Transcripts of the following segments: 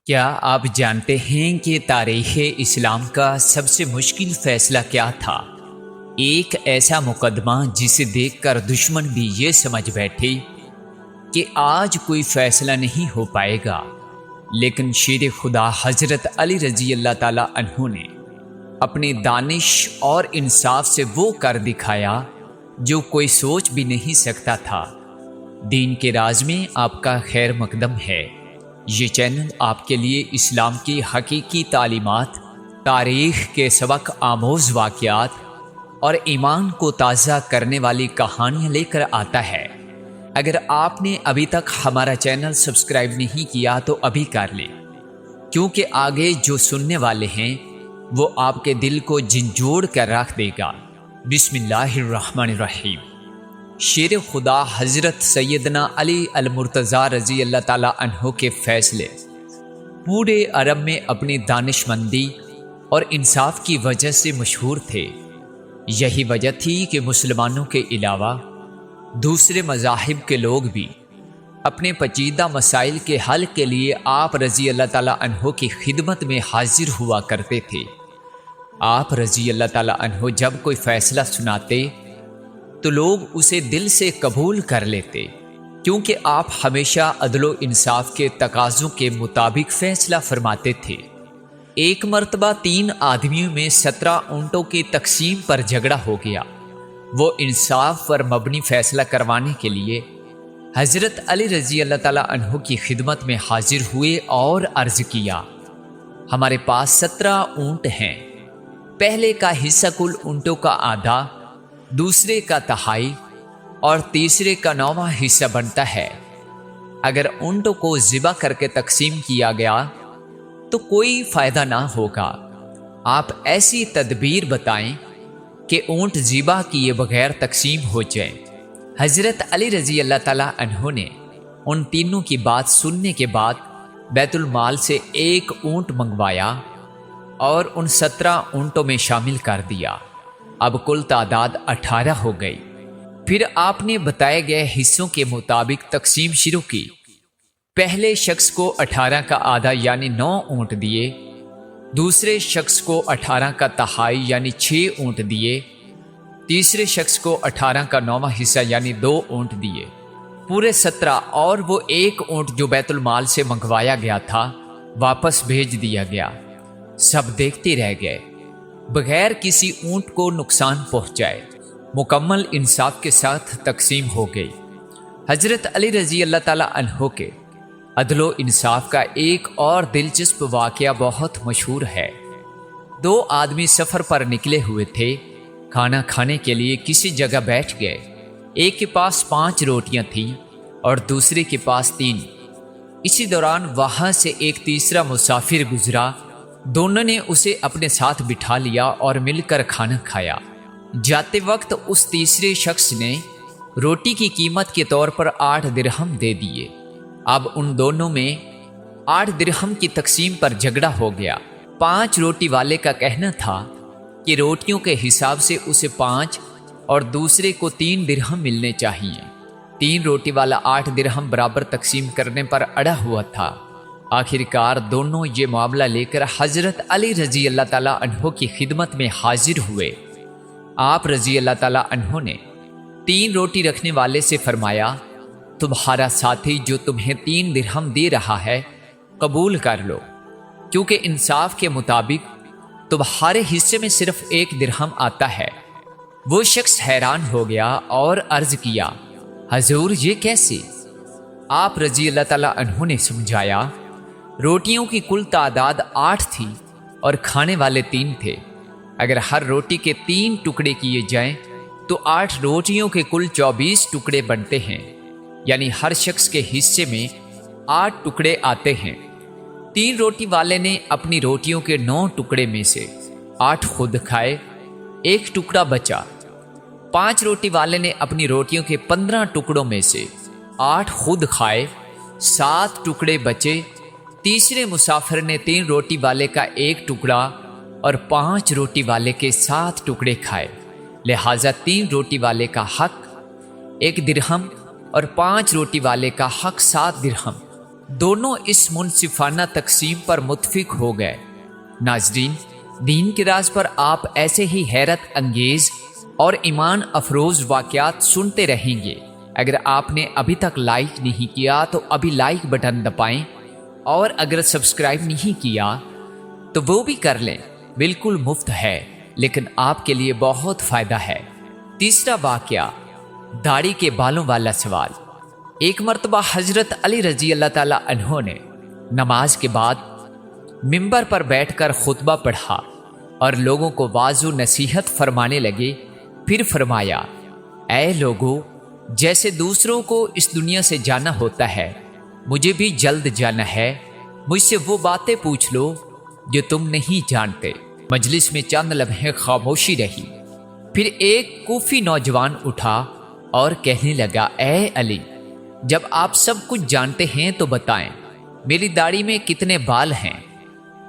کیا آپ جانتے ہیں کہ تاریخ اسلام کا سب سے مشکل فیصلہ کیا تھا؟ ایک ایسا مقدمہ جسے دیکھ کر دشمن بھی یہ سمجھ بیٹھے کہ آج کوئی فیصلہ نہیں ہو پائے گا، لیکن شیر خدا حضرت علی رضی اللہ تعالیٰ عنہ نے اپنی دانش اور انصاف سے وہ کر دکھایا جو کوئی سوچ بھی نہیں سکتا تھا۔ دین کے راز میں آپ کا خیر مقدم ہے۔ یہ چینل آپ کے لیے اسلام کی حقیقی تعلیمات، تاریخ کے سبق آموز واقعات اور ایمان کو تازہ کرنے والی کہانیاں لے کر آتا ہے۔ اگر آپ نے ابھی تک ہمارا چینل سبسکرائب نہیں کیا تو ابھی کر لیں، کیونکہ آگے جو سننے والے ہیں وہ آپ کے دل کو جھنجھوڑ کر رکھ دے گا۔ بسم اللہ الرحمن الرحیم۔ شیر خدا حضرت سیدنا علی المرتضیٰ رضی اللہ تعالیٰ عنہ کے فیصلے پورے عرب میں اپنی دانش مندی اور انصاف کی وجہ سے مشہور تھے۔ یہی وجہ تھی کہ مسلمانوں کے علاوہ دوسرے مذاہب کے لوگ بھی اپنے پیچیدہ مسائل کے حل کے لیے آپ رضی اللہ تعالیٰ عنہ کی خدمت میں حاضر ہوا کرتے تھے۔ آپ رضی اللہ تعالیٰ عنہ جب کوئی فیصلہ سناتے تو لوگ اسے دل سے قبول کر لیتے، کیونکہ آپ ہمیشہ عدل و انصاف کے تقاضوں کے مطابق فیصلہ فرماتے تھے۔ ایک مرتبہ 3 آدمیوں میں 17 اونٹوں کی تقسیم پر جھگڑا ہو گیا۔ وہ انصاف پر مبنی فیصلہ کروانے کے لیے حضرت علی رضی اللہ تعالیٰ عنہ کی خدمت میں حاضر ہوئے اور عرض کیا، ہمارے پاس 17 اونٹ ہیں، پہلے کا حصہ کل اونٹوں کا آدھا، دوسرے کا تہائی اور تیسرے کا 9واں حصہ بنتا ہے۔ اگر اونٹوں کو ذبح کر کے تقسیم کیا گیا تو کوئی فائدہ نہ ہوگا۔ آپ ایسی تدبیر بتائیں کہ اونٹ ذبح کیے بغیر تقسیم ہو جائیں۔ حضرت علی رضی اللہ تعالیٰ عنہ نے ان تینوں کی بات سننے کے بعد بیت المال سے 1 اونٹ منگوایا اور ان 17 اونٹوں میں شامل کر دیا۔ اب کل تعداد 18 ہو گئی۔ پھر آپ نے بتائے گئے حصوں کے مطابق تقسیم شروع کی۔ پہلے شخص کو 18 کا آدھا یعنی 9 اونٹ دیے، دوسرے شخص کو 18 کا تہائی یعنی 6 اونٹ دیے، تیسرے شخص کو 18 کا 9واں حصہ یعنی 2 اونٹ دیے۔ پورے 17 اور وہ 1 اونٹ جو بیت المال سے منگوایا گیا تھا واپس بھیج دیا گیا۔ سب دیکھتے رہ گئے بغیر کسی اونٹ کو نقصان پہنچائے۔ مکمل انصاف کے ساتھ تقسیم ہو گئی۔ حضرت علی رضی اللہ تعالیٰ عنہ کے عدل و انصاف کا ایک اور دلچسپ واقعہ بہت مشہور ہے۔ 2 آدمی سفر پر نکلے ہوئے تھے، کھانا کھانے کے لیے کسی جگہ بیٹھ گئے۔ ایک کے پاس 5 روٹیاں تھیں اور دوسرے کے پاس 3۔ اسی دوران وہاں سے ایک تیسرا مسافر گزرا، دونوں نے اسے اپنے ساتھ بٹھا لیا اور مل کر کھانا کھایا۔ جاتے وقت اس تیسرے شخص نے روٹی کی قیمت کے طور پر 8 درہم دے دیے۔ اب ان دونوں میں 8 درہم کی تقسیم پر جھگڑا ہو گیا۔ 5 روٹی والے کا کہنا تھا کہ روٹیوں کے حساب سے اسے 5 اور دوسرے کو 3 درہم ملنے چاہیے۔ 3 روٹی والا 8 درہم برابر تقسیم کرنے پر اڑا ہوا تھا۔ آخرکار دونوں یہ معاملہ لے کر حضرت علی رضی اللہ تعالیٰ عنہ کی خدمت میں حاضر ہوئے۔ آپ رضی اللہ تعالیٰ عنہ نے 3 روٹی رکھنے والے سے فرمایا، تمہارا ساتھی جو تمہیں 3 درہم دے رہا ہے قبول کر لو، کیونکہ انصاف کے مطابق تمہارے حصے میں صرف 1 درہم آتا ہے۔ وہ شخص حیران ہو گیا اور عرض کیا، حضور یہ کیسے؟ آپ رضی اللہ تعالیٰ عنہ نے سمجھایا، روٹیوں کی کل تعداد 8 تھی اور کھانے والے 3 تھے۔ اگر ہر روٹی کے 3 ٹکڑے کیے جائیں تو 8 روٹیوں کے کل 24 ٹکڑے بنتے ہیں، یعنی ہر شخص کے حصے میں 8 ٹکڑے آتے ہیں۔ 3 روٹی والے نے اپنی روٹیوں کے 9 ٹکڑے میں سے 8 خود کھائے، 1 ٹکڑا بچا۔ 5 روٹی والے نے اپنی روٹیوں کے 15 ٹکڑوں میں سے 8 خود کھائے، 7 ٹکڑے بچے۔ تیسرے مسافر نے 3 روٹی والے کا 1 ٹکڑا اور 5 روٹی والے کے 7 ٹکڑے کھائے، لہٰذا 3 روٹی والے کا حق 1 درہم اور 5 روٹی والے کا حق 7 درہم۔ دونوں اس منصفانہ تقسیم پر متفق ہو گئے۔ ناظرین، دین کے راز پر آپ ایسے ہی حیرت انگیز اور ایمان افروز واقعات سنتے رہیں گے۔ اگر آپ نے ابھی تک لائک نہیں کیا تو ابھی لائک بٹن دبائیں، اور اگر سبسکرائب نہیں کیا تو وہ بھی کر لیں، بالکل مفت ہے لیکن آپ کے لیے بہت فائدہ ہے۔ تیسرا واقعہ، داڑھی کے بالوں والا سوال۔ ایک مرتبہ حضرت علی رضی اللہ تعالی عنہ نے نماز کے بعد منبر پر بیٹھ کر خطبہ پڑھا اور لوگوں کو واعظ و نصیحت فرمانے لگے۔ پھر فرمایا، اے لوگو، جیسے دوسروں کو اس دنیا سے جانا ہوتا ہے، مجھے بھی جلد جانا ہے۔ مجھ سے وہ باتیں پوچھ لو جو تم نہیں جانتے۔ مجلس میں چند لمحے خاموشی رہی۔ پھر ایک کوفی نوجوان اٹھا اور کہنے لگا، اے علی، جب آپ سب کچھ جانتے ہیں تو بتائیں، میری داڑھی میں کتنے بال ہیں؟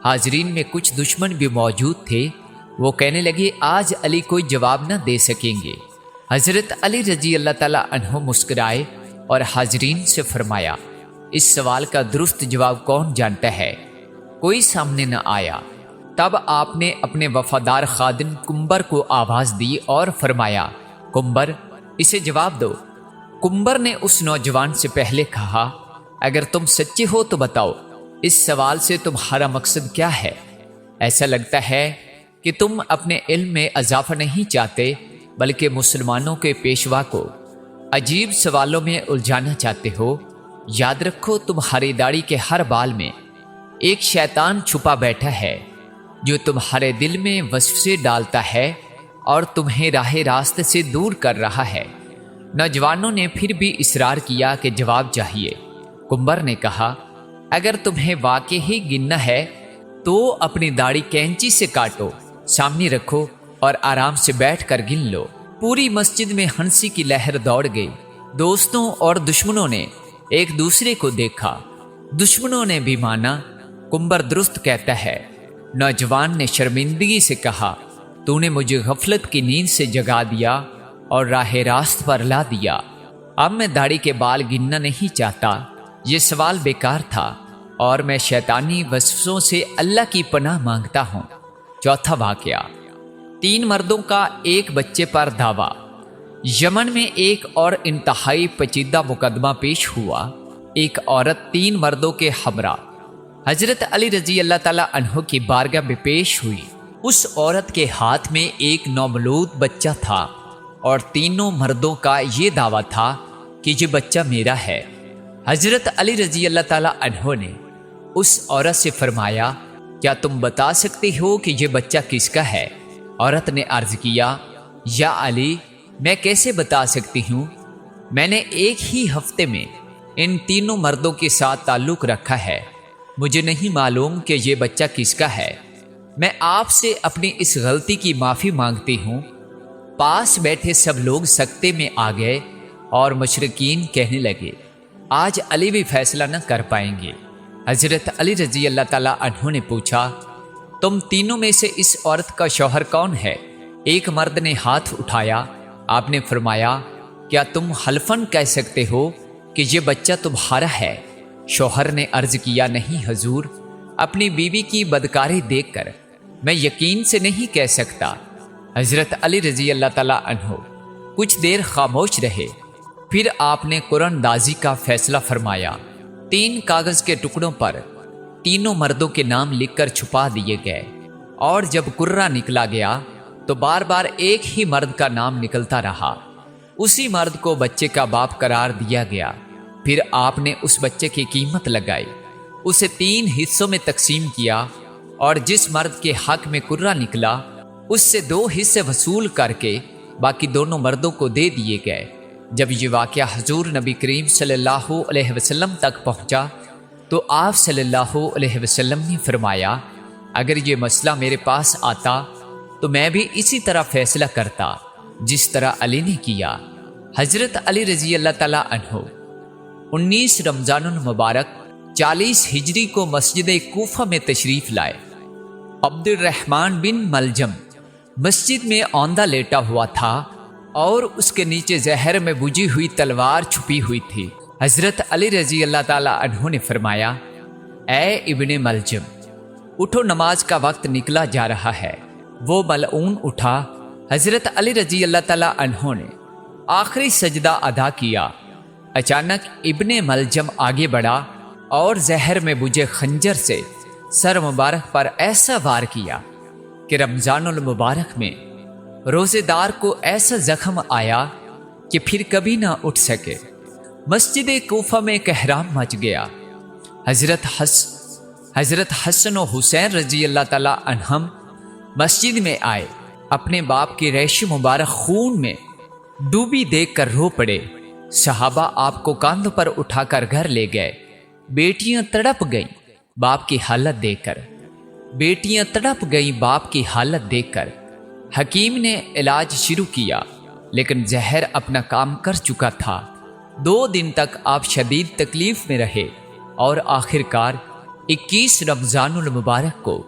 حاضرین میں کچھ دشمن بھی موجود تھے۔ وہ کہنے لگے، آج علی کوئی جواب نہ دے سکیں گے۔ حضرت علی رضی اللہ تعالیٰ عنہ مسکرائے اور حاضرین سے فرمایا، اس سوال کا درست جواب کون جانتا ہے؟ کوئی سامنے نہ آیا۔ تب آپ نے اپنے وفادار خادم کمبر کو آواز دی اور فرمایا، کمبر، اسے جواب دو۔ کمبر نے اس نوجوان سے پہلے کہا، اگر تم سچے ہو تو بتاؤ، اس سوال سے تمہارا مقصد کیا ہے؟ ایسا لگتا ہے کہ تم اپنے علم میں اضافہ نہیں چاہتے بلکہ مسلمانوں کے پیشوا کو عجیب سوالوں میں الجھانا چاہتے ہو۔ یاد رکھو، تمہاری داڑھی کے ہر بال میں ایک شیطان چھپا بیٹھا ہے جو تمہارے دل میں وسوسے ڈالتا ہے اور تمہیں راہ راست سے دور کر رہا ہے۔ نوجوانوں نے پھر بھی اصرار کیا کہ جواب چاہیے۔ کمبر نے کہا، اگر تمہیں واقعی ہی گننا ہے تو اپنی داڑھی کینچی سے کاٹو، سامنے رکھو اور آرام سے بیٹھ کر گن لو۔ پوری مسجد میں ہنسی کی لہر دوڑ گئی۔ دوستوں اور دشمنوں نے ایک دوسرے کو دیکھا۔ دشمنوں نے بھی مانا، کمبر درست کہتا ہے۔ نوجوان نے شرمندگی سے کہا، تو نے مجھے غفلت کی نیند سے جگا دیا اور راہ راست پر لا دیا۔ اب میں داڑھی کے بال گننا نہیں چاہتا۔ یہ سوال بیکار تھا اور میں شیطانی وسوسوں سے اللہ کی پناہ مانگتا ہوں۔ چوتھا واقعہ، 3 مردوں کا ایک بچے پر دعویٰ۔ یمن میں ایک اور انتہائی پیچیدہ مقدمہ پیش ہوا۔ ایک عورت 3 مردوں کے ہمراہ حضرت علی رضی اللہ تعالیٰ عنہ کی بارگاہ میں پیش ہوئی۔ اس عورت کے ہاتھ میں ایک نومولود بچہ تھا اور تینوں مردوں کا یہ دعویٰ تھا کہ یہ بچہ میرا ہے۔ حضرت علی رضی اللہ تعالیٰ عنہ نے اس عورت سے فرمایا، کیا تم بتا سکتے ہو کہ یہ بچہ کس کا ہے؟ عورت نے عرض کیا، یا علی، میں کیسے بتا سکتی ہوں؟ میں نے ایک ہی ہفتے میں ان تینوں مردوں کے ساتھ تعلق رکھا ہے، مجھے نہیں معلوم کہ یہ بچہ کس کا ہے۔ میں آپ سے اپنی اس غلطی کی معافی مانگتی ہوں۔ پاس بیٹھے سب لوگ سکتے میں آ گئے اور مشرکین کہنے لگے، آج علی بھی فیصلہ نہ کر پائیں گے۔ حضرت علی رضی اللہ تعالیٰ عنہ نے پوچھا، تم تینوں میں سے اس عورت کا شوہر کون ہے؟ ایک مرد نے ہاتھ اٹھایا۔ آپ نے فرمایا، کیا تم حلفاً کہہ سکتے ہو کہ یہ بچہ تمہارا ہے؟ شوہر نے عرض کیا، نہیں حضور، اپنی بیوی کی بدکاری دیکھ کر میں یقین سے نہیں کہہ سکتا۔ حضرت علی رضی اللہ تعالیٰ عنہ کچھ دیر خاموش رہے، پھر آپ نے قرآن اندازی کا فیصلہ فرمایا۔ 3 کاغذ کے ٹکڑوں پر تینوں مردوں کے نام لکھ کر چھپا دیے گئے، اور جب کرہ نکلا گیا تو بار بار ایک ہی مرد کا نام نکلتا رہا۔ اسی مرد کو بچے کا باپ قرار دیا گیا۔ پھر آپ نے اس بچے کی قیمت لگائی، اسے 3 حصوں میں تقسیم کیا، اور جس مرد کے حق میں کرہ نکلا اس سے 2 حصے وصول کر کے باقی دونوں مردوں کو دے دیے گئے۔ جب یہ واقعہ حضور نبی کریم صلی اللہ علیہ وسلم تک پہنچا تو آپ صلی اللہ علیہ وسلم نے فرمایا، اگر یہ مسئلہ میرے پاس آتا تو میں بھی اسی طرح فیصلہ کرتا جس طرح علی نے کیا۔ حضرت علی رضی اللہ تعالیٰ عنہ 19 رمضان المبارک 40 ہجری کو مسجد کوفہ میں تشریف لائے۔ عبد الرحمن بن ملجم مسجد میں اوندھا لیٹا ہوا تھا اور اس کے نیچے زہر میں بجھی ہوئی تلوار چھپی ہوئی تھی۔ حضرت علی رضی اللہ تعالی عنہ نے فرمایا، اے ابن ملجم، اٹھو، نماز کا وقت نکلا جا رہا ہے۔ وہ ملعون اٹھا۔ حضرت علی رضی اللہ تعالی عنہ نے آخری سجدہ ادا کیا۔ اچانک ابن ملجم آگے بڑھا اور زہر میں بجھے خنجر سے سر مبارک پر ایسا وار کیا کہ رمضان المبارک میں روزے دار کو ایسا زخم آیا کہ پھر کبھی نہ اٹھ سکے۔ مسجد کوفہ میں کہرام مچ گیا۔ حضرت حسن و حسین رضی اللہ تعالی عنہم مسجد میں آئے، اپنے باپ کی ریش مبارک خون میں ڈوبی دیکھ کر رو پڑے۔ صحابہ آپ کو کاندھوں پر اٹھا کر گھر لے گئے۔ بیٹیاں تڑپ گئیں باپ کی حالت دیکھ کر۔ حکیم نے علاج شروع کیا، لیکن زہر اپنا کام کر چکا تھا۔ 2 دن تک آپ شدید تکلیف میں رہے اور آخر کار 21 رمضان المبارک کو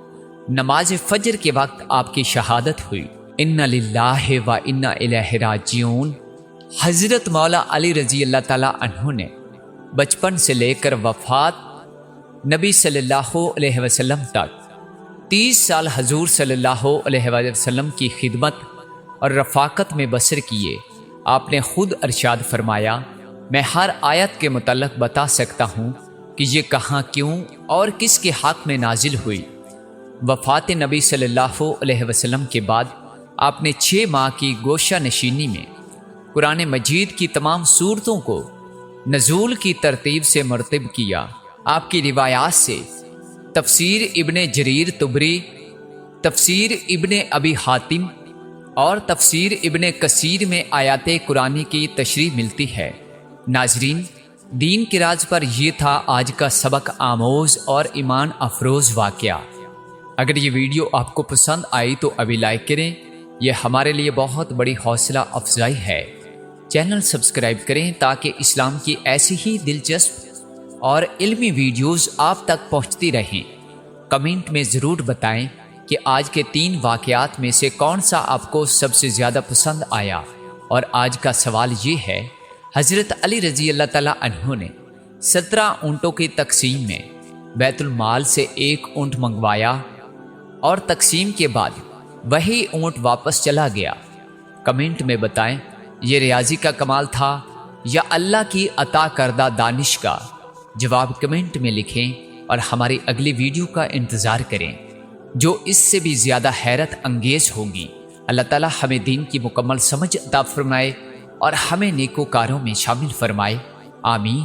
نماز فجر کے وقت آپ کی شہادت ہوئی۔ انا للہ و انا الیہ راجعون۔ حضرت مولا علی رضی اللہ تعالی عنہ نے بچپن سے لے کر وفات نبی صلی اللہ علیہ وسلم تک 30 سال حضور صلی اللہ علیہ وسلم کی خدمت اور رفاقت میں بسر کیے۔ آپ نے خود ارشاد فرمایا، میں ہر آیت کے متعلق بتا سکتا ہوں کہ یہ کہاں، کیوں اور کس کے حق میں نازل ہوئی۔ وفات نبی صلی اللہ علیہ وسلم کے بعد آپ نے 6 ماہ کی گوشہ نشینی میں قرآن مجید کی تمام صورتوں کو نزول کی ترتیب سے مرتب کیا۔ آپ کی روایات سے تفسیر ابن جریر طبری، تفسیر ابن ابی حاتم اور تفسیر ابن کثیر میں آیات قرآنی کی تشریح ملتی ہے۔ ناظرین، دین کے راز پر یہ تھا آج کا سبق آموز اور ایمان افروز واقعہ۔ اگر یہ ویڈیو آپ کو پسند آئی تو ابھی لائک کریں، یہ ہمارے لیے بہت بڑی حوصلہ افزائی ہے۔ چینل سبسکرائب کریں تاکہ اسلام کی ایسی ہی دلچسپ اور علمی ویڈیوز آپ تک پہنچتی رہیں۔ کمنٹ میں ضرور بتائیں کہ آج کے 3 واقعات میں سے کون سا آپ کو سب سے زیادہ پسند آیا۔ اور آج کا سوال یہ ہے، حضرت علی رضی اللہ تعالیٰ عنہ نے 17 اونٹوں کی تقسیم میں بیت المال سے 1 اونٹ منگوایا اور تقسیم کے بعد وہی اونٹ واپس چلا گیا۔ کمنٹ میں بتائیں یہ ریاضی کا کمال تھا یا اللہ کی عطا کردہ دانش کا؟ جواب کمنٹ میں لکھیں اور ہماری اگلی ویڈیو کا انتظار کریں جو اس سے بھی زیادہ حیرت انگیز ہوگی۔ اللہ تعالی ہمیں دین کی مکمل سمجھ عطا فرمائے اور ہمیں نیکوکاروں میں شامل فرمائے، آمین۔